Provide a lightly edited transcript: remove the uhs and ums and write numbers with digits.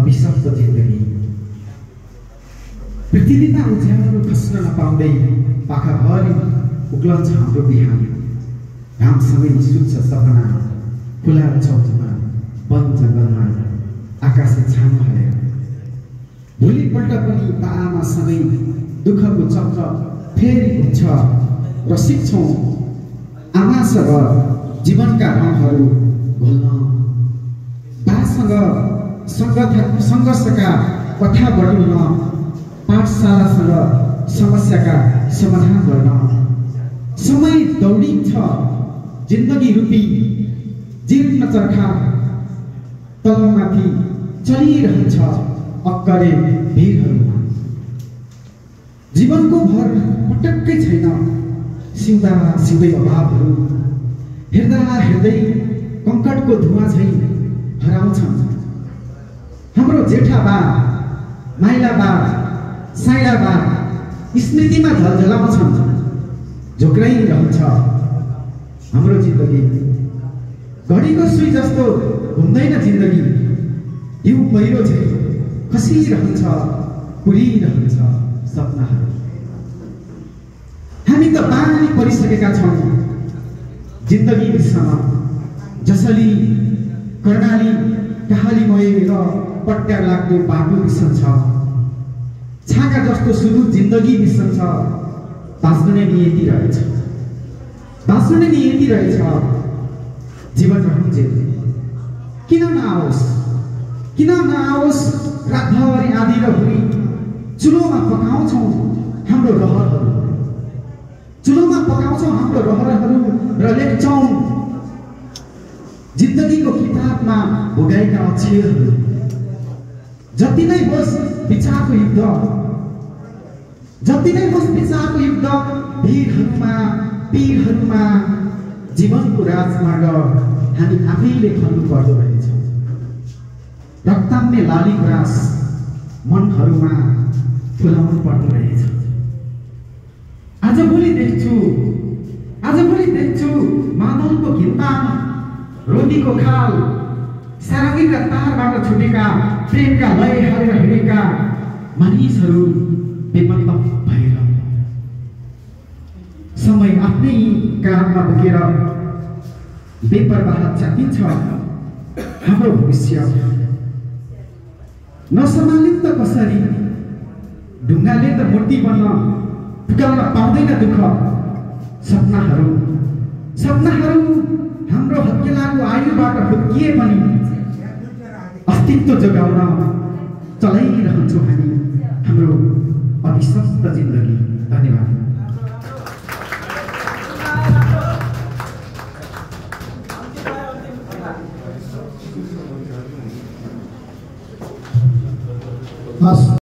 अभिशप्त जिन्दगी। पृथ्वीमा उज्यालो खस्न नपाउँदै पाखाभरि उक्लन्छ हाम्रो बिहान। घामसँगै सुत्छ सपना खुला चौकीमा वन जङ्गलमा आकाशे छानो हालेर। भोलिपल्ट पनि बाआमासँगै दुःखको चक्र फेरि घुम्छ र सिक्छौँ आमासँग जीवनका रङहरू घोल्न। बासँग सङ्घर्षका कथा बटुल्न, पाठशालासँग समस्याका समाधान गर्न। समय दौडिन्छ जिन्दगी रूपी जीर्ण चर्खा तलमाथि चलिरहन्छ अक्करे भिरहरूमा। जीवनको भर पटक्कै छैन सिउँदा सिउँदै अभावहरू। हेर्दा हेर्दै कङ्कटको धुवा झैँ हराउँछन् हाम्रो जेठा बा, माइला बा, साइला बा स्मृतिमा झलझलाउँछन्। झोक्राइरहन्छ हाम्रो जिन्दगी। घडीको सुई जस्तो घुम्दैन जिन्दगी। हिउँ पहिरो झैँ खसिरहन्छ, पुरिरहन्छ सपनाहरू। हामी त बानी परिसकेका छौँ जिन्दगी बिर्समा। जसरी कर्णाली कहालीमय र पट्या लाग्दो बाटो बिर्सन्छ, छाका जस्तो सुरु जिन्दगी बिर्सन्छ। बाँच्नु नै नियति रहेछ, बाँच्नु नै नियति रहेछ। जीवन रहन्छ किन नआओस्, किन नआओस् रातभरि आधी र भुरी। चुलोमा पकाउँछौँ हाम्रो रहरहरू, चुलोमा पकाउँछौँ हाम्रो रहरहरू र लेख्छौँ जिन्दगीको किताबमा भोगाएका अक्षरहरू। जति नै होस् विचारको युद्ध, जति नै होस् विचारको युद्ध। वीरहरूमा पीरहरूमा जीवनको राजमार्ग हामी आफैले खन्नु पर्दो रहेछ। रक्ताम्य लाली गुराँस मनहरूमा फुलाउनु पर्दो रहेछ। आजभोलि देख्छु मादलको घिन्तान, रोटीको खाल, सारङ्गीका तारबाट छुटेका प्रेमका लय हालेर हिँडेका मानिसहरू बेपत्ता भएर। समय आफ्नै काममा बोकेर बेपरवाह च्यातिन्छ हाम्रो भविष्य। नसम्हालिन् त कसरी ढुङ्गाले त मूर्ति बन्न फुकाउन पाउँदैन दुःख। सपनाहरू हाम्रो हत्केलाको आयुबाट हुर्किए पनि अस्तित्व जोगाउन चलाइरहन्छौँ हामी हाम्रो अभिशप्त जिन्दगी। धन्यवाद।